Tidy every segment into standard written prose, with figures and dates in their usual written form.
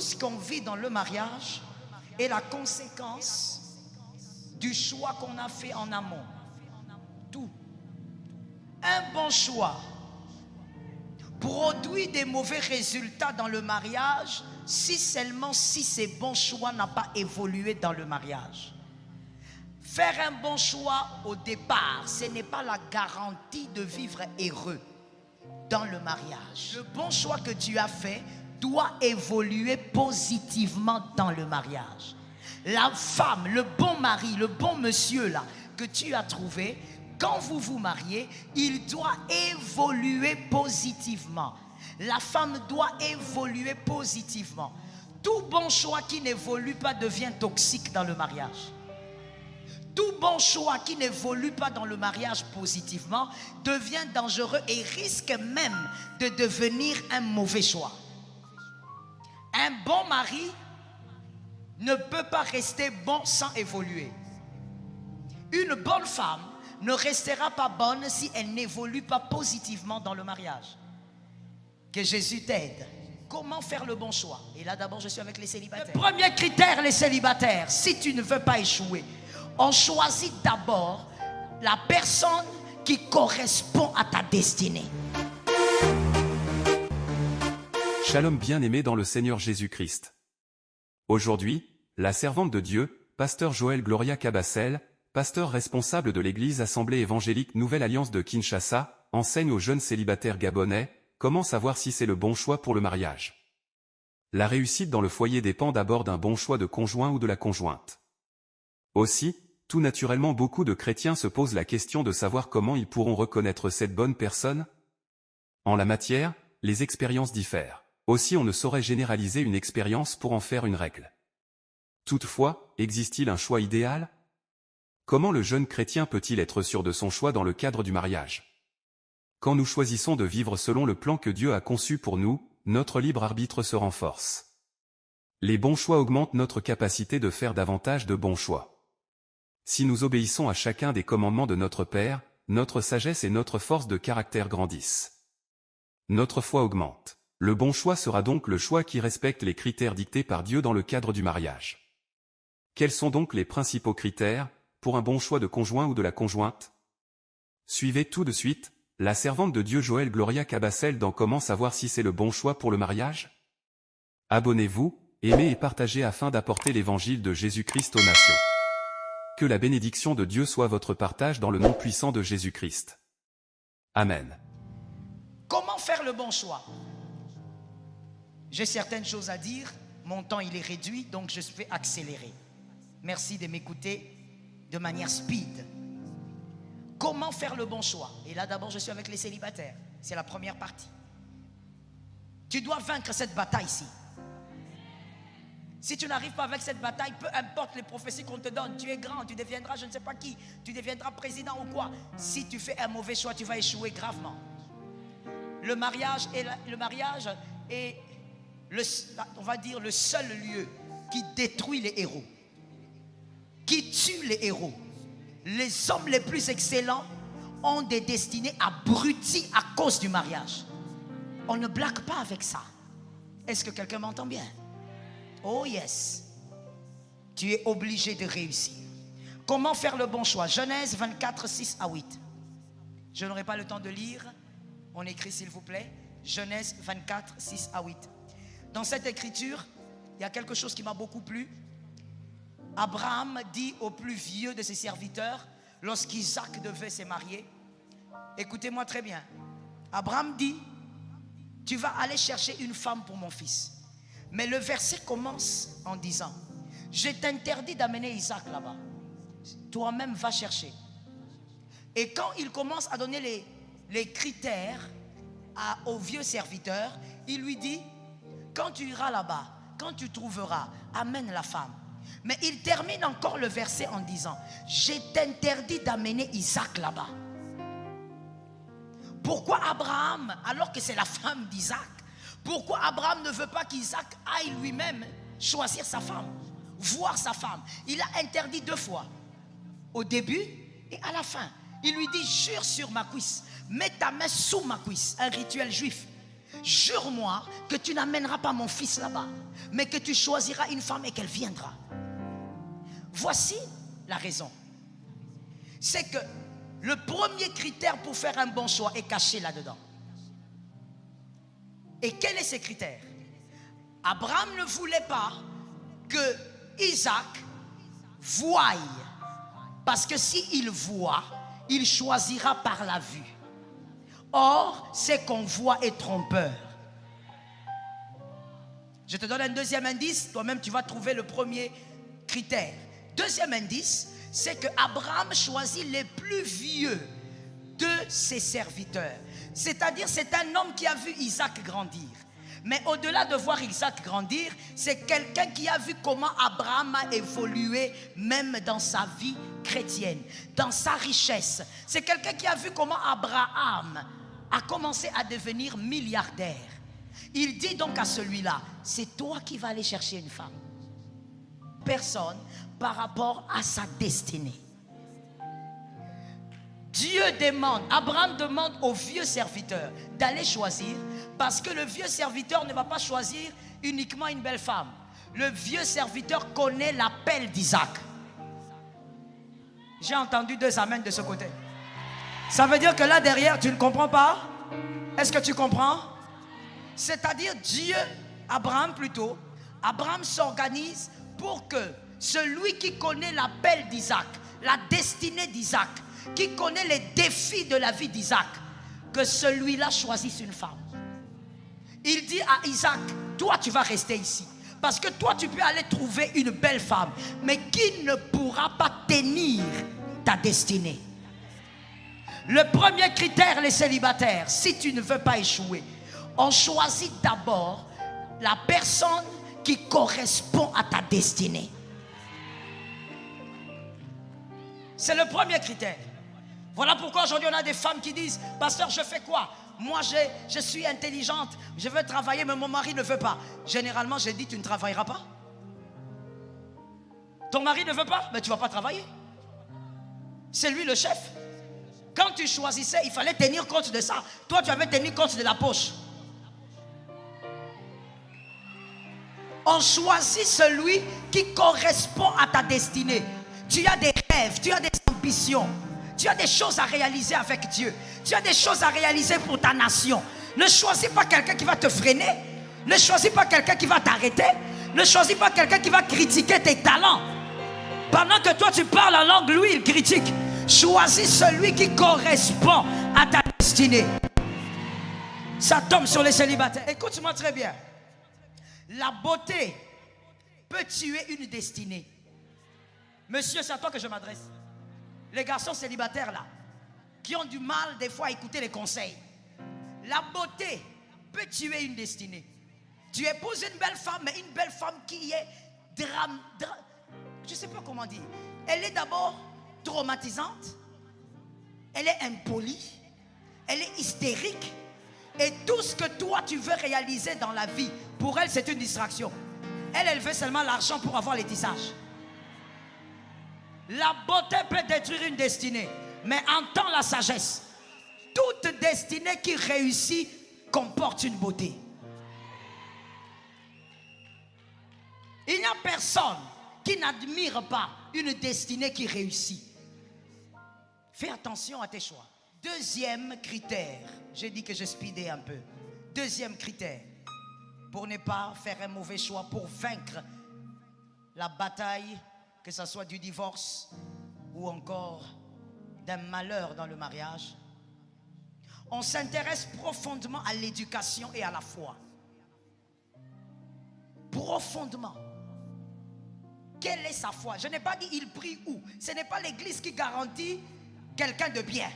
ce qu'on vit dans le mariage est la conséquence du choix qu'on a fait en amont. Tout. Un bon choix produit des mauvais résultats dans le mariage si seulement si ces bons choix n'ont pas évolué dans le mariage. Faire un bon choix au départ, ce n'est pas la garantie de vivre heureux dans le mariage. Le bon choix que tu as fait doit évoluer positivement dans le mariage. La femme, le bon mari, le bon monsieur là que tu as trouvé, quand vous vous mariez, il doit évoluer positivement. La femme doit évoluer positivement. Tout bon choix qui n'évolue pas devient toxique dans le mariage. Tout bon choix qui n'évolue pas dans le mariage positivement devient dangereux et risque même de devenir un mauvais choix. Un bon mari ne peut pas rester bon sans évoluer. Une bonne femme ne restera pas bonne si elle n'évolue pas positivement dans le mariage. Que Jésus t'aide. Comment faire le bon choix? Et là d'abord je suis avec les célibataires. Le premier critère, les célibataires, si tu ne veux pas échouer, on choisit d'abord la personne qui correspond à ta destinée. Shalom bien-aimé dans le Seigneur Jésus-Christ. Aujourd'hui, la servante de Dieu, pasteur Joël Gloria Cabassel, pasteur responsable de l'église Assemblée évangélique Nouvelle Alliance de Kinshasa, enseigne aux jeunes célibataires gabonais comment savoir si c'est le bon choix pour le mariage. La réussite dans le foyer dépend d'abord d'un bon choix de conjoint ou de la conjointe. Aussi, tout naturellement beaucoup de chrétiens se posent la question de savoir comment ils pourront reconnaître cette bonne personne. En la matière, les expériences diffèrent. Aussi on ne saurait généraliser une expérience pour en faire une règle. Toutefois, existe-t-il un choix idéal? Comment le jeune chrétien peut-il être sûr de son choix dans le cadre du mariage? Quand nous choisissons de vivre selon le plan que Dieu a conçu pour nous, notre libre arbitre se renforce. Les bons choix augmentent notre capacité de faire davantage de bons choix. Si nous obéissons à chacun des commandements de notre Père, notre sagesse et notre force de caractère grandissent. Notre foi augmente. Le bon choix sera donc le choix qui respecte les critères dictés par Dieu dans le cadre du mariage. Quels sont donc les principaux critères pour un bon choix de conjoint ou de la conjointe? Suivez tout de suite la servante de Dieu Joël Gloria Cabassel dans Comment savoir si c'est le bon choix pour le mariage? Abonnez-vous, aimez et partagez afin d'apporter l'évangile de Jésus-Christ aux nations. Que la bénédiction de Dieu soit votre partage dans le nom puissant de Jésus-Christ. Amen. Comment faire le bon choix? J'ai certaines choses à dire, mon temps il est réduit, donc je vais accélérer. Merci de m'écouter de manière speed. Comment faire le bon choix? Et là d'abord je suis avec les célibataires, c'est la première partie. Tu dois vaincre cette bataille-ci. Si tu n'arrives pas avec cette bataille, peu importe les prophéties qu'on te donne, tu es grand, tu deviendras je ne sais pas qui, tu deviendras président ou quoi. Si tu fais un mauvais choix, tu vas échouer gravement. Le mariage est on va dire le seul lieu qui détruit les héros, qui tue les héros. Les hommes les plus excellents ont des destinées abruties à cause du mariage. On ne blague pas avec ça. Est-ce que quelqu'un m'entend bien? Oh yes. Tu es obligé de réussir. Comment faire le bon choix? Genèse 24, 6 à 8. Je n'aurai pas le temps de lire. On écrit s'il vous plaît. Genèse 24, 6 à 8. Dans cette écriture, il y a quelque chose qui m'a beaucoup plu. Abraham dit au plus vieux de ses serviteurs, lorsqu'Isaac devait se marier, écoutez-moi très bien. Abraham dit, tu vas aller chercher une femme pour mon fils. Mais le verset commence en disant, je t'interdis d'amener Isaac là-bas. Toi-même va chercher. Et quand il commence à donner les critères au vieux serviteur, il lui dit, quand tu iras là-bas, quand tu trouveras, amène la femme. Mais il termine encore le verset en disant, je t'interdis d'amener Isaac là-bas. Pourquoi Abraham, alors que c'est la femme d'Isaac, pourquoi Abraham ne veut pas qu'Isaac aille lui-même choisir sa femme, voir sa femme? Il a interdit 2 fois, au début et à la fin. Il lui dit, jure sur ma cuisse, mets ta main sous ma cuisse, un rituel juif. Jure-moi que tu n'amèneras pas mon fils là-bas, mais que tu choisiras une femme et qu'elle viendra. Voici la raison. C'est que le premier critère pour faire un bon choix est caché là-dedans. Et quel est ce critère? Abraham ne voulait pas que Isaac voie. Parce que s'il voit, il choisira par la vue. Or, ce qu'on voit est trompeur. Je te donne un deuxième indice. Toi-même, tu vas trouver le premier critère. Deuxième indice, c'est que Abraham choisit les plus vieux de ses serviteurs. C'est-à-dire, c'est un homme qui a vu Isaac grandir. Mais au-delà de voir Isaac grandir, c'est quelqu'un qui a vu comment Abraham a évolué même dans sa vie chrétienne, dans sa richesse. C'est quelqu'un qui a vu comment Abraham a commencé à devenir milliardaire. Il dit donc à celui-là, c'est toi qui vas aller chercher une femme. Personne par rapport à sa destinée. Dieu demande, Abraham demande au vieux serviteur d'aller choisir, parce que le vieux serviteur ne va pas choisir uniquement une belle femme. Le vieux serviteur connaît l'appel d'Isaac. J'ai entendu 2 amens de ce côté. Ça veut dire que là derrière, tu ne comprends pas? Est-ce que tu comprends? C'est-à-dire Dieu, Abraham plutôt, Abraham s'organise pour que celui qui connaît l'appel d'Isaac, la destinée d'Isaac, qui connaît les défis de la vie d'Isaac, que celui-là choisisse une femme. Il dit à Isaac, toi tu vas rester ici. Parce que toi tu peux aller trouver une belle femme, mais qui ne pourra pas tenir ta destinée. Le premier critère, les célibataires, si tu ne veux pas échouer, on choisit d'abord la personne qui correspond à ta destinée. C'est le premier critère. Voilà pourquoi aujourd'hui on a des femmes qui disent, pasteur, je fais quoi? Moi je suis intelligente, je veux travailler mais mon mari ne veut pas. Généralement j'ai dit, tu ne travailleras pas. Ton mari ne veut pas, mais tu ne vas pas travailler. C'est lui le chef. Quand tu choisissais, il fallait tenir compte de ça. Toi tu avais tenu compte de la poche. On choisit celui qui correspond à ta destinée. Tu as des rêves, tu as des ambitions. Tu as des choses à réaliser avec Dieu. Tu as des choses à réaliser pour ta nation. Ne choisis pas quelqu'un qui va te freiner. Ne choisis pas quelqu'un qui va t'arrêter. Ne choisis pas quelqu'un qui va critiquer tes talents. Pendant que toi tu parles en langue, lui il critique. Choisis celui qui correspond à ta destinée. Ça tombe sur les célibataires. Écoute-moi très bien. La beauté peut tuer une destinée. Monsieur, c'est à toi que je m'adresse. Les garçons célibataires là, qui ont du mal des fois à écouter les conseils. La beauté peut tuer une destinée. Tu épouses une belle femme, mais une belle femme qui est je ne sais pas comment dire. Elle est d'abord traumatisante, elle est impolie, elle est hystérique. Et tout ce que toi tu veux réaliser dans la vie, pour elle c'est une distraction. Elle veut seulement l'argent pour avoir les tissages. La beauté peut détruire une destinée, mais entends la sagesse. Toute destinée qui réussit comporte une beauté. Il n'y a personne qui n'admire pas une destinée qui réussit. Fais attention à tes choix. Deuxième critère, j'ai dit que je speedais un peu. Deuxième critère, pour ne pas faire un mauvais choix, pour vaincre la bataille, que ce soit du divorce ou encore d'un malheur dans le mariage, on s'intéresse profondément à l'éducation et à la foi. Profondément. Quelle est sa foi? Je n'ai pas dit il prie où. Ce n'est pas l'église qui garantit quelqu'un de bien.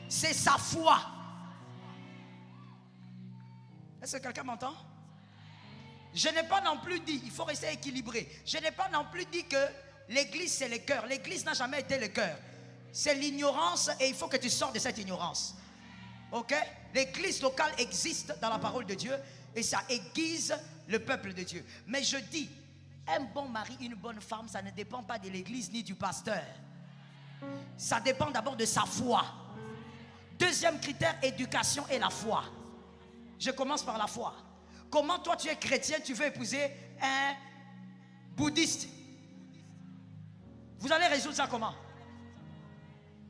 C'est sa foi. Est-ce que quelqu'un m'entend? Je n'ai pas non plus dit, il faut rester équilibré. Je n'ai pas non plus dit que l'église c'est le cœur. L'église n'a jamais été le cœur. C'est l'ignorance et il faut que tu sors de cette ignorance. Ok? L'église locale existe dans la parole de Dieu et ça aiguise le peuple de Dieu. Mais je dis, un bon mari, une bonne femme, ça ne dépend pas de l'église ni du pasteur. Ça dépend d'abord de sa foi. Deuxième critère, éducation et la foi. Je commence par la foi. Comment toi tu es chrétien, tu veux épouser un bouddhiste? Vous allez résoudre ça comment?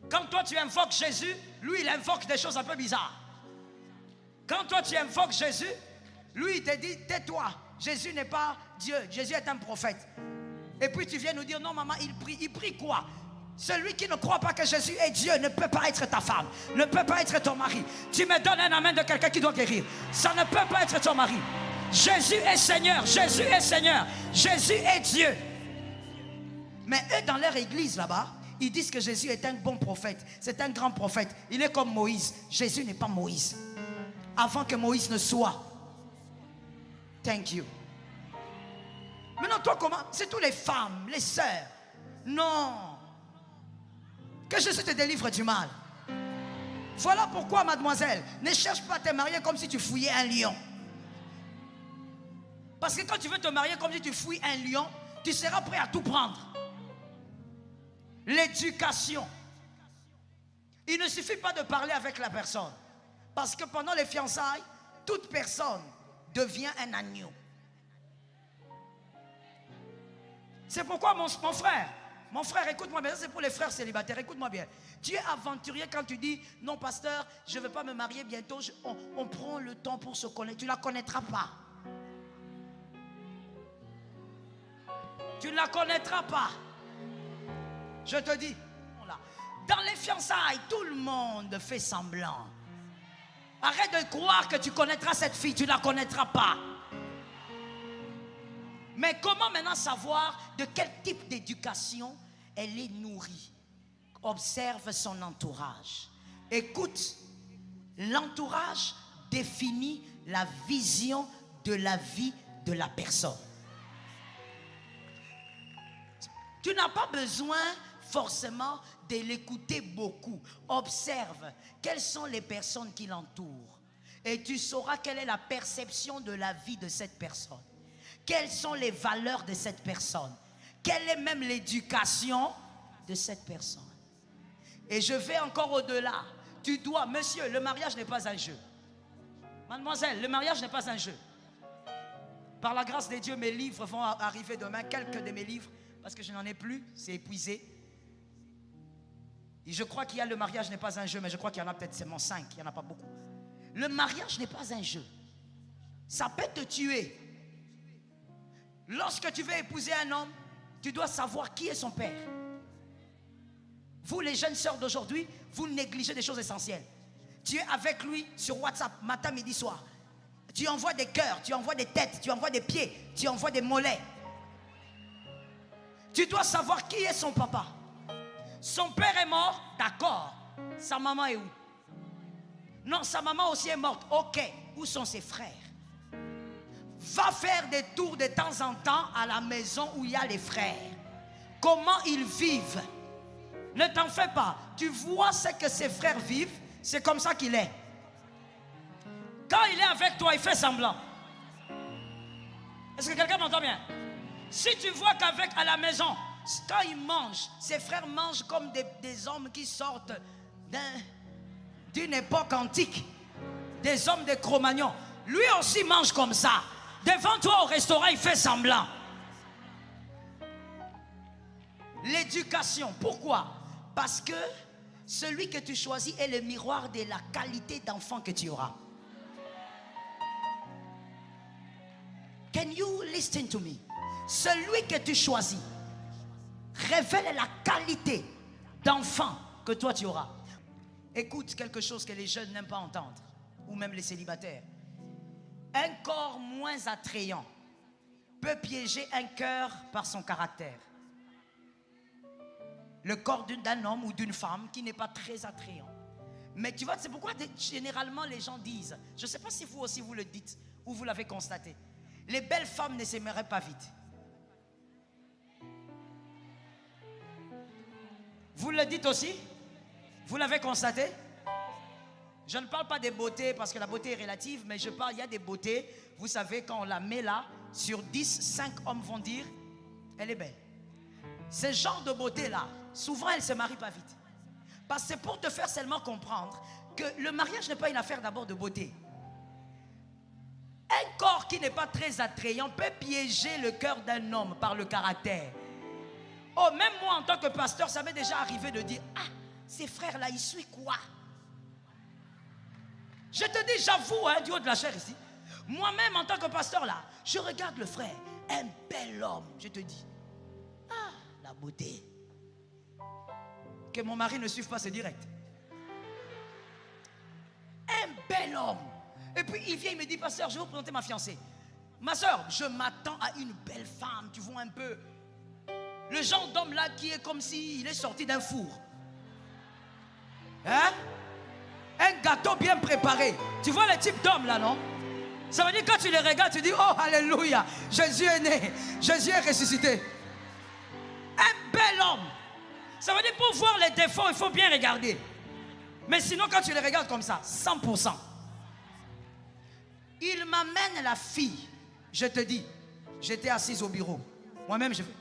Quand toi tu invoques Jésus, lui il invoque des choses un peu bizarres. Quand toi tu invoques Jésus, lui il te dit tais-toi, Jésus n'est pas Dieu, Jésus est un prophète. Et puis tu viens nous dire non maman, il prie quoi? Celui qui ne croit pas que Jésus est Dieu ne peut pas être ta femme, ne peut pas être ton mari. Tu me donnes un amen de quelqu'un qui doit guérir. Ça ne peut pas être ton mari. Jésus est Seigneur, Jésus est Seigneur, Jésus est Dieu. Mais eux dans leur église là-bas, ils disent que Jésus est un bon prophète, c'est un grand prophète. Il est comme Moïse. Jésus n'est pas Moïse. Avant que Moïse ne soit. Thank you. Maintenant toi comment? C'est tous les femmes, les sœurs. Non. Que Jésus te délivre du mal. Voilà pourquoi mademoiselle, ne cherche pas à te marier comme si tu fouillais un lion. Parce que quand tu veux te marier comme si tu fouilles un lion, tu seras prêt à tout prendre. L'éducation. Il ne suffit pas de parler avec la personne. Parce que pendant les fiançailles, toute personne devient un agneau. C'est pourquoi mon frère, écoute-moi bien, c'est pour les frères célibataires, écoute-moi bien. Tu es aventurier quand tu dis, non pasteur, je ne vais pas me marier bientôt, on prend le temps pour se connaître. Tu ne la connaîtras pas. Tu ne la connaîtras pas. Je te dis, dans les fiançailles, tout le monde fait semblant. Arrête de croire que tu connaîtras cette fille, tu ne la connaîtras pas. Mais comment maintenant savoir de quel type d'éducation elle est nourrie? Observe son entourage. Écoute, l'entourage définit la vision de la vie de la personne. Tu n'as pas besoin forcément de l'écouter beaucoup. Observe quelles sont les personnes qui l'entourent. Et tu sauras quelle est la perception de la vie de cette personne. Quelles sont les valeurs de cette personne. Quelle est même l'éducation de cette personne. Et je vais encore au-delà. Tu dois, monsieur, le mariage n'est pas un jeu. Mademoiselle, le mariage n'est pas un jeu. Par la grâce de Dieu, mes livres vont arriver demain. Quelques de mes livres, parce que je n'en ai plus, c'est épuisé. Et je crois qu'il y a le mariage n'est pas un jeu, mais je crois qu'il y en a peut-être seulement 5, il n'y en a pas beaucoup. Le mariage n'est pas un jeu. Ça peut te tuer. Lorsque tu veux épouser un homme, tu dois savoir qui est son père. Vous, les jeunes sœurs d'aujourd'hui, vous négligez des choses essentielles. Tu es avec lui sur WhatsApp, matin, midi, soir. Tu envoies des cœurs, tu envoies des têtes, tu envoies des pieds, tu envoies des mollets. Tu dois savoir qui est son papa. Son père est mort, d'accord. Sa maman est où? Non, sa maman aussi est morte. Ok, où sont ses frères? Va faire des tours de temps en temps à la maison où il y a les frères. Comment ils vivent? Ne t'en fais pas. Tu vois ce que ses frères vivent, c'est comme ça qu'il est. Quand il est avec toi, il fait semblant. Est-ce que quelqu'un m'entend bien? Si tu vois qu'avec à la maison, quand il mange, ses frères mangent comme des hommes qui sortent d'une époque antique. Des hommes de Cro-Magnon. Lui aussi mange comme ça. Devant toi au restaurant, il fait semblant. L'éducation, pourquoi? Parce que celui que tu choisis est le miroir de la qualité d'enfant que tu auras. Can you listen to me? Celui que tu choisis révèle la qualité d'enfant que toi tu auras. Écoute quelque chose que les jeunes n'aiment pas entendre, ou même les célibataires. Un corps moins attrayant peut piéger un cœur par son caractère. Le corps d'un homme ou d'une femme qui n'est pas très attrayant. Mais tu vois, c'est pourquoi généralement les gens disent, je ne sais pas si vous aussi vous le dites ou vous l'avez constaté, les belles femmes ne s'aimeraient pas vite. Vous le dites aussi? Vous l'avez constaté? Je ne parle pas des beautés parce que la beauté est relative, mais je parle, il y a des beautés, vous savez, quand on la met là, sur 10, 5 hommes vont dire, elle est belle. Ce genre de beauté-là, souvent elle ne se marie pas vite. Parce que c'est pour te faire seulement comprendre que le mariage n'est pas une affaire d'abord de beauté. Un corps qui n'est pas très attrayant peut piéger le cœur d'un homme par le caractère. Oh, même moi en tant que pasteur, ça m'est déjà arrivé de dire, ah, ces frères-là, ils suivent quoi? Je te dis, j'avoue, hein, du haut de la chair ici. Moi-même en tant que pasteur là, je regarde le frère, un bel homme, je te dis, ah, la beauté. Que mon mari ne suive pas, c'est direct. Un bel homme. Et puis il vient, il me dit, pasteur, je vais vous présenter ma fiancée. Ma soeur, je m'attends à une belle femme, tu vois un peu. Le genre d'homme là qui est comme s'il est sorti d'un four. Hein? Un gâteau bien préparé. Tu vois le type d'homme là, non? Ça veut dire quand tu les regardes, tu dis, oh, alléluia, Jésus est né, Jésus est ressuscité. Un bel homme. Ça veut dire pour voir les défauts, il faut bien regarder. Mais sinon, quand tu les regardes comme ça, 100%. Il m'amène la fille. Je te dis, j'étais assise au bureau. Moi-même, je fais.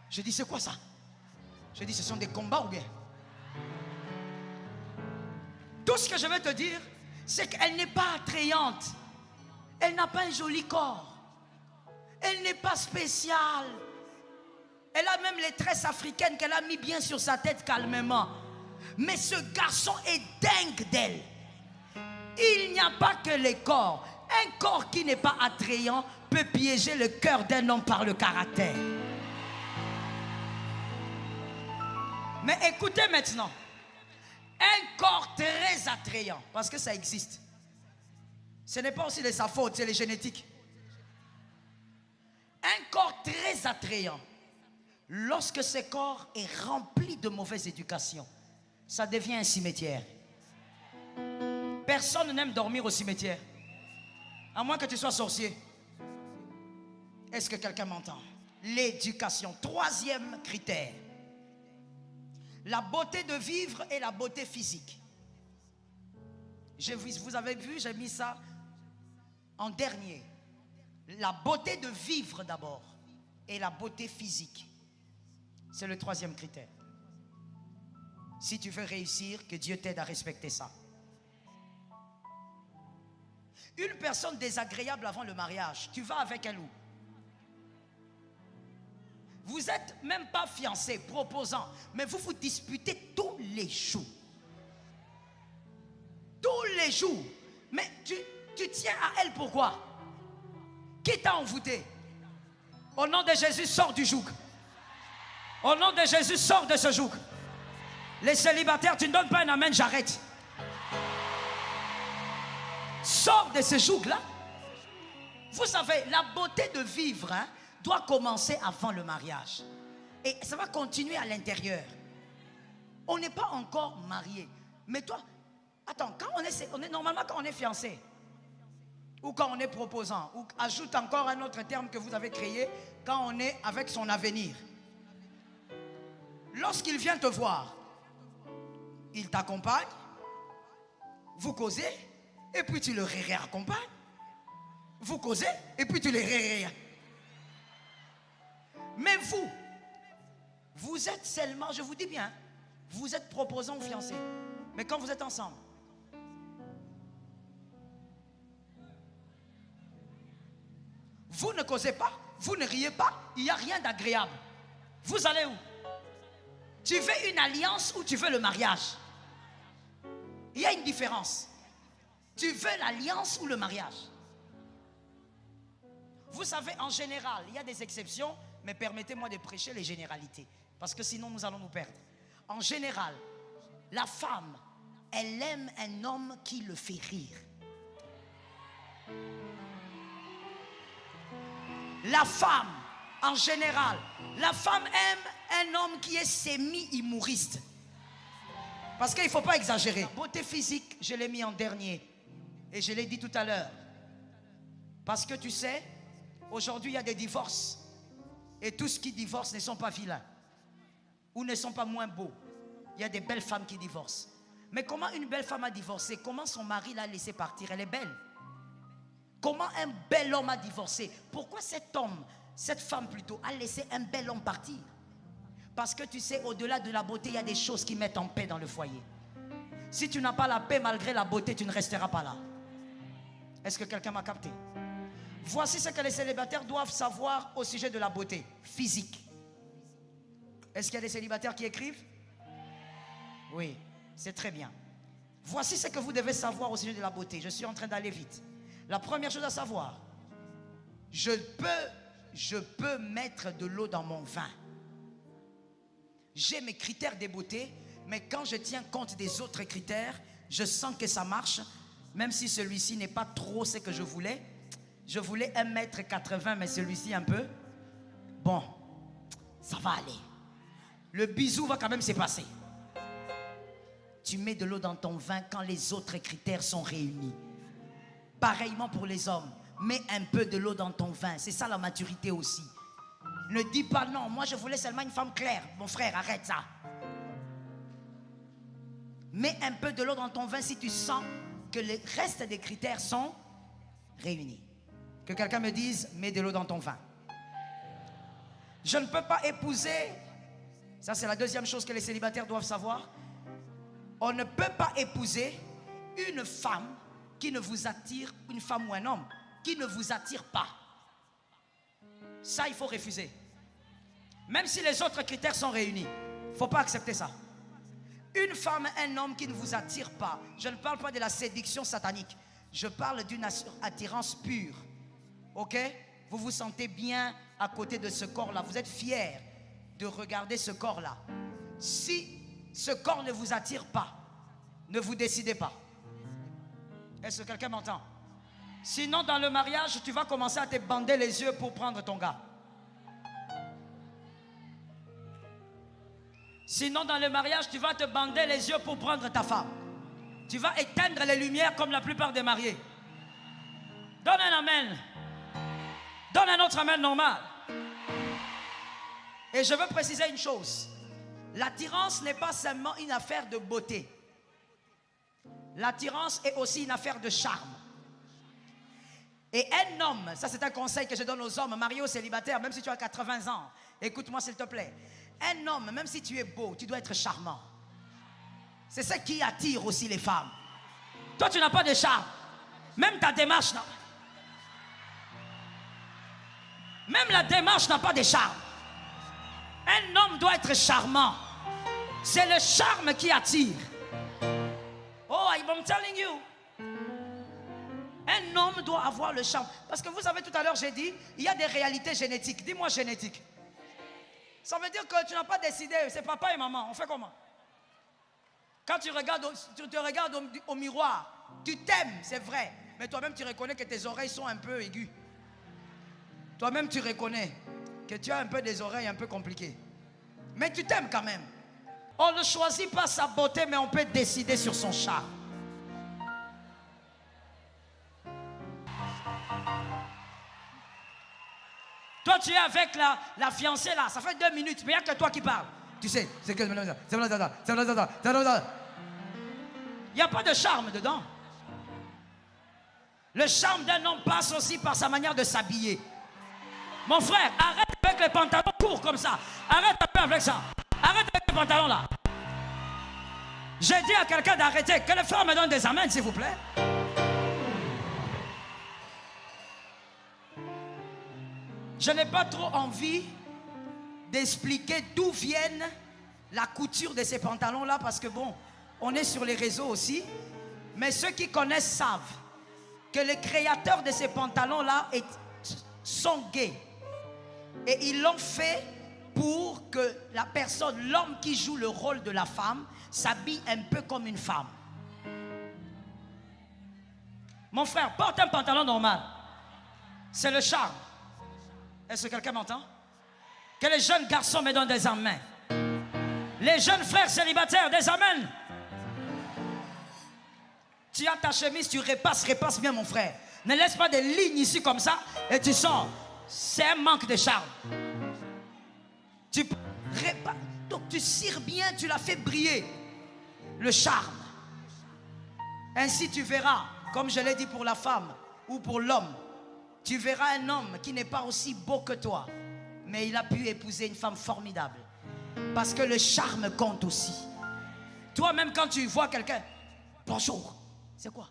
Je dis, c'est quoi ça? Je dis, ce sont des combats ou bien? Tout ce que je vais te dire, c'est qu'elle n'est pas attrayante. Elle n'a pas un joli corps. Elle n'est pas spéciale. Elle a même les tresses africaines qu'elle a mis bien sur sa tête calmement. Mais ce garçon est dingue d'elle. Il n'y a pas que les corps. Un corps qui n'est pas attrayant peut piéger le cœur d'un homme par le caractère. Mais écoutez maintenant. Un corps très attrayant, parce que ça existe. Ce n'est pas aussi de sa faute, c'est les génétiques. Un corps très attrayant, lorsque ce corps est rempli de mauvaise éducation, ça devient un cimetière. Personne n'aime dormir au cimetière, à moins que tu sois sorcier. Est-ce que quelqu'un m'entend? L'éducation, troisième critère. La beauté de vivre et la beauté physique. Vous avez vu, j'ai mis ça en dernier. La beauté de vivre d'abord et la beauté physique. C'est le troisième critère. Si tu veux réussir, que Dieu t'aide à respecter ça. Une personne désagréable avant le mariage, tu vas avec elle où? Vous n'êtes même pas fiancé, proposant, mais vous vous disputez tous les jours. Tous les jours. Mais tu tiens à elle pourquoi? Qui t'a envoûté? Au nom de Jésus, sors du joug. Au nom de Jésus, sors de ce joug. Les célibataires, tu ne donnes pas un amen, j'arrête. Sors de ce joug-là. Vous savez, la beauté de vivre, hein, doit commencer avant le mariage. Et ça va continuer à l'intérieur. On n'est pas encore marié. Mais toi, attends, quand on est normalement quand on est fiancé, ou quand on est proposant, ou ajoute encore un autre terme que vous avez créé, quand on est avec son avenir. Lorsqu'il vient te voir, il t'accompagne, vous causez, et puis tu le réaccompagnes. Vous causez, et puis tu le réaccompagnes. Mais vous êtes seulement, je vous dis bien, vous êtes proposant ou fiancé. Mais quand vous êtes ensemble, vous ne causez pas, vous ne riez pas, il n'y a rien d'agréable. Vous allez où? Tu veux une alliance ou tu veux le mariage? Il y a une différence. Tu veux l'alliance ou le mariage? Vous savez, en général, il y a des exceptions, mais permettez-moi de prêcher les généralités, parce que sinon nous allons nous perdre. En général, la femme, elle aime un homme qui le fait rire. La femme, en général, la femme aime un homme qui est semi-humoriste. Parce qu'il ne faut pas exagérer. La beauté physique, je l'ai mis en dernier. Et je l'ai dit tout à l'heure. Parce que tu sais, aujourd'hui il y a des divorces. Et tous ceux qui divorcent ne sont pas vilains. Ou ne sont pas moins beaux. Il y a des belles femmes qui divorcent. Mais comment une belle femme a divorcé? Comment son mari l'a laissé partir? Elle est belle. Comment un bel homme a divorcé? Pourquoi cet homme, cette femme plutôt, a laissé un bel homme partir? Parce que tu sais, au-delà de la beauté, il y a des choses qui mettent en paix dans le foyer. Si tu n'as pas la paix malgré la beauté, tu ne resteras pas là. Est-ce que quelqu'un m'a capté? Voici ce que les célibataires doivent savoir au sujet de la beauté physique. Est-ce qu'il y a des célibataires qui écrivent? Oui, c'est très bien. Voici ce que vous devez savoir au sujet de la beauté. Je suis en train d'aller vite. La première chose à savoir, je peux mettre de l'eau dans mon vin. J'ai mes critères de beauté, mais quand je tiens compte des autres critères, je sens que ça marche, même si celui-ci n'est pas trop ce que je voulais. Je voulais 1,80 m, mais celui-ci un peu. Bon, ça va aller. Le bisou va quand même se passer. Tu mets de l'eau dans ton vin quand les autres critères sont réunis. Pareillement pour les hommes. Mets un peu de l'eau dans ton vin. C'est ça la maturité aussi. Ne dis pas non, moi je voulais seulement une femme claire. Mon frère, arrête ça. Mets un peu de l'eau dans ton vin si tu sens que le reste des critères sont réunis. Que quelqu'un me dise, mets de l'eau dans ton vin. Je ne peux pas épouser. Ça c'est la deuxième chose que les célibataires doivent savoir. On ne peut pas épouser une femme qui ne vous attire, une femme ou un homme qui ne vous attire pas. Ça, il faut refuser. Même si les autres critères sont réunis, il ne faut pas accepter ça. Une femme, un homme qui ne vous attire pas, je ne parle pas de la séduction satanique, je parle d'une attirance pure. Ok? Vous vous sentez bien à côté de ce corps-là, vous êtes fiers de regarder ce corps-là. Si ce corps ne vous attire pas, ne vous décidez pas. Est-ce que quelqu'un m'entend? Sinon, dans le mariage, tu vas commencer à te bander les yeux pour prendre ton gars. Sinon, dans le mariage, tu vas te bander les yeux pour prendre ta femme. Tu vas éteindre les lumières comme la plupart des mariés. Donne un amen. Donne un autre amen normal. Et je veux préciser une chose. L'attirance n'est pas seulement une affaire de beauté. L'attirance est aussi une affaire de charme. Et un homme, ça c'est un conseil que je donne aux hommes, mariés ou célibataires, même si tu as 80 ans, écoute-moi s'il te plaît. Un homme, même si tu es beau, tu dois être charmant. C'est ce qui attire aussi les femmes. Toi tu n'as pas de charme. Même ta démarche n'a... Même la démarche n'a pas de charme. Un homme doit être charmant. C'est le charme qui attire. Oh, I'm telling you. Un homme doit avoir le charme. Parce que vous savez, tout à l'heure, j'ai dit, il y a des réalités génétiques. Dis-moi génétique. Ça veut dire que tu n'as pas décidé, c'est papa et maman. On fait comment? Quand tu te regardes au miroir, tu t'aimes, c'est vrai. Mais toi-même, tu reconnais que tes oreilles sont un peu aiguës. Toi-même, tu reconnais que tu as un peu des oreilles un peu compliquées. Mais tu t'aimes quand même. On ne choisit pas sa beauté, mais on peut décider sur son charme. Toi, tu es avec la fiancée là, ça fait 2 minutes, mais il n'y a que toi qui parles. Tu sais, c'est que... Il n'y a pas de charme dedans. Le charme d'un homme passe aussi par sa manière de s'habiller. Mon frère, arrête avec les pantalons courts comme ça. Arrête un peu avec ça. Arrête avec les pantalons là. J'ai dit à quelqu'un d'arrêter. Que le frère me donne des amens, s'il vous plaît. Je n'ai pas trop envie d'expliquer d'où viennent la couture de ces pantalons-là, parce que bon, on est sur les réseaux aussi. Mais ceux qui connaissent savent que les créateurs de ces pantalons-là sont gays. Et ils l'ont fait pour que la personne, l'homme qui joue le rôle de la femme, s'habille un peu comme une femme. Mon frère, porte un pantalon normal. C'est le charme. Est-ce que quelqu'un m'entend? Que les jeunes garçons me donnent des amens. Les jeunes frères célibataires, des amens. Tu as ta chemise, tu repasses bien mon frère. Ne laisse pas des lignes ici comme ça et tu sors. C'est un manque de charme. Donc tu cires bien, tu la fais briller. Le charme. Ainsi tu verras, comme je l'ai dit pour la femme ou pour l'homme, tu verras un homme qui n'est pas aussi beau que toi, mais il a pu épouser une femme formidable. Parce que le charme compte aussi. Toi-même quand tu vois quelqu'un, Bonjour. C'est quoi?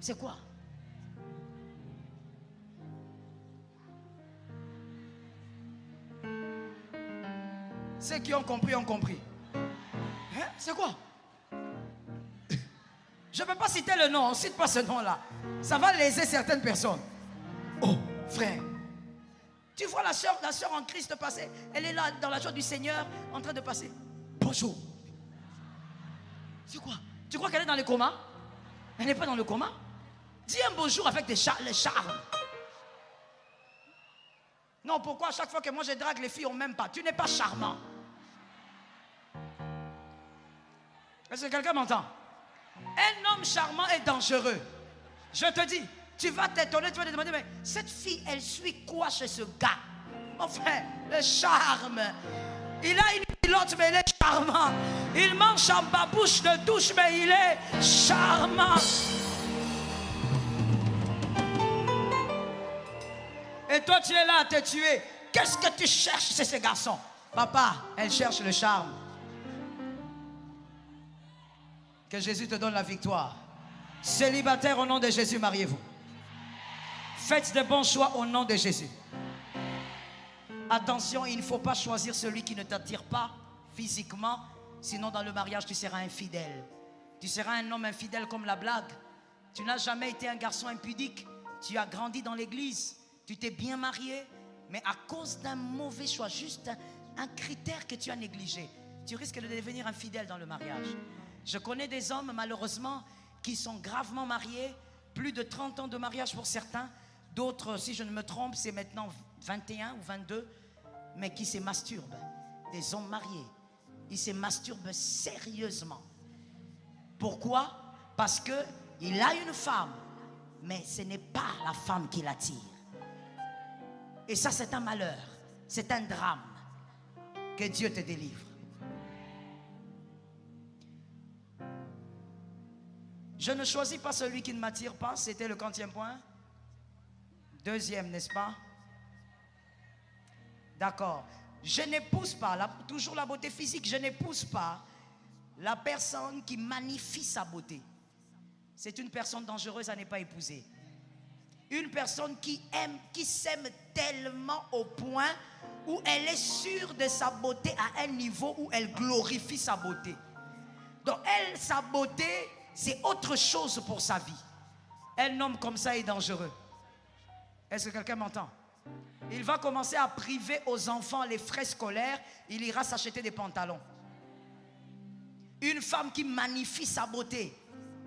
C'est quoi? Ceux qui ont compris ont compris. Hein? C'est quoi? Je ne peux pas citer le nom, on ne cite pas ce nom-là. Ça va léser certaines personnes. Oh, frère. Tu vois la sœur en Christ passer. Elle est là dans la joie du Seigneur, en train de passer. Bonjour. C'est quoi? Tu crois qu'elle est dans le coma? Elle n'est pas dans le coma. Dis un bonjour avec les charmes. Non, pourquoi à chaque fois que moi je drague, les filles, on ne m'aime pas? Tu n'es pas charmant. Est-ce que quelqu'un m'entend? Un homme charmant est dangereux. Je te dis, tu vas t'étonner, tu vas te demander, mais cette fille, elle suit quoi chez ce gars? Enfin, le charme. Il a une pilote, mais il est charmant. Il mange en babouche de douche, mais il est charmant. Et toi, tu es là à te tuer. Qu'est-ce que tu cherches chez ce garçon? Papa, elle cherche le charme. Que Jésus te donne la victoire. Célibataire, au nom de Jésus, mariez-vous. Faites de bons choix au nom de Jésus. Attention, il ne faut pas choisir celui qui ne t'attire pas physiquement, sinon dans le mariage tu seras infidèle. Tu seras un homme infidèle comme la blague. Tu n'as jamais été un garçon impudique. Tu as grandi dans l'église. Tu t'es bien marié, mais à cause d'un mauvais choix, juste un critère que tu as négligé, tu risques de devenir infidèle dans le mariage. Je connais des hommes, malheureusement, qui sont gravement mariés, plus de 30 ans de mariage pour certains. D'autres, si je ne me trompe, c'est maintenant 21 ou 22, mais qui se masturbent. Des hommes mariés. Ils se masturbent sérieusement. Pourquoi? Parce qu'il a une femme, mais ce n'est pas la femme qui l'attire. Et ça, c'est un malheur. C'est un drame. Que Dieu te délivre. Je ne choisis pas celui qui ne m'attire pas. C'était le quantième point. Deuxième, n'est-ce pas? D'accord. Je n'épouse pas, toujours la beauté physique, je n'épouse pas la personne qui magnifie sa beauté. C'est une personne dangereuse à ne pas épouser. Une personne qui aime, qui s'aime tellement au point où elle est sûre de sa beauté à un niveau où elle glorifie sa beauté. Donc elle, sa beauté, c'est autre chose pour sa vie. Un homme comme ça est dangereux. Est-ce que quelqu'un m'entend? Il va commencer à priver aux enfants les frais scolaires. Il ira s'acheter des pantalons. Une femme qui magnifie sa beauté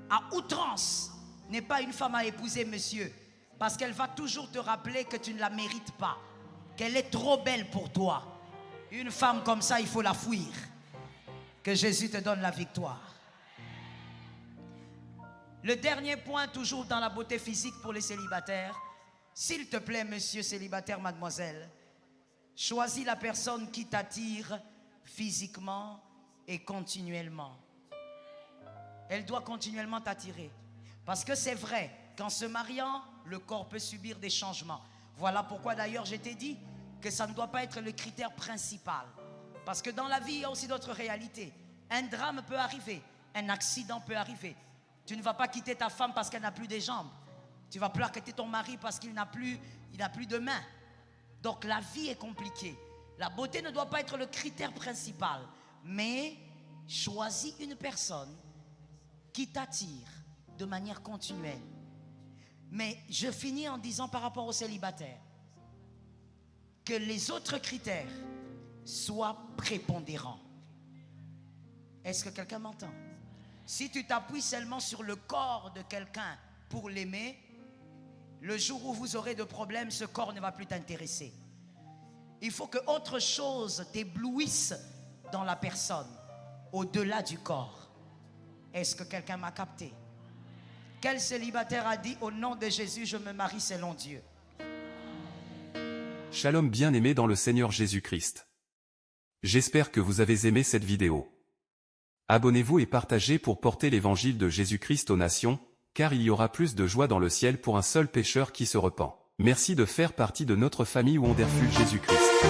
à outrance n'est pas une femme à épouser, monsieur. Parce qu'elle va toujours te rappeler que tu ne la mérites pas. Qu'elle est trop belle pour toi. Une femme comme ça, il faut la fuir. Que Jésus te donne la victoire. Le dernier point, toujours dans la beauté physique pour les célibataires. S'il te plaît, monsieur célibataire, mademoiselle, choisis la personne qui t'attire physiquement et continuellement. Elle doit continuellement t'attirer. Parce que c'est vrai, qu'en se mariant, le corps peut subir des changements. Voilà pourquoi d'ailleurs je t'ai dit que ça ne doit pas être le critère principal. Parce que dans la vie, il y a aussi d'autres réalités. Un drame peut arriver, un accident peut arriver. Tu ne vas pas quitter ta femme parce qu'elle n'a plus de jambes. Tu vas pas quitter ton mari parce qu'il n'a plus de mains. Donc la vie est compliquée. La beauté ne doit pas être le critère principal. Mais choisis une personne qui t'attire de manière continuelle. Mais je finis en disant par rapport aux célibataires que les autres critères soient prépondérants. Est-ce que quelqu'un m'entend? Si tu t'appuies seulement sur le corps de quelqu'un pour l'aimer, le jour où vous aurez de problèmes, ce corps ne va plus t'intéresser. Il faut que autre chose t'éblouisse dans la personne, au-delà du corps. Est-ce que quelqu'un m'a capté? Quel célibataire a dit au nom de Jésus, je me marie selon Dieu? Shalom bien-aimés dans le Seigneur Jésus-Christ. J'espère que vous avez aimé cette vidéo. Abonnez-vous et partagez pour porter l'évangile de Jésus-Christ aux nations, car il y aura plus de joie dans le ciel pour un seul pécheur qui se repent. Merci de faire partie de notre famille Wonderful Jésus-Christ.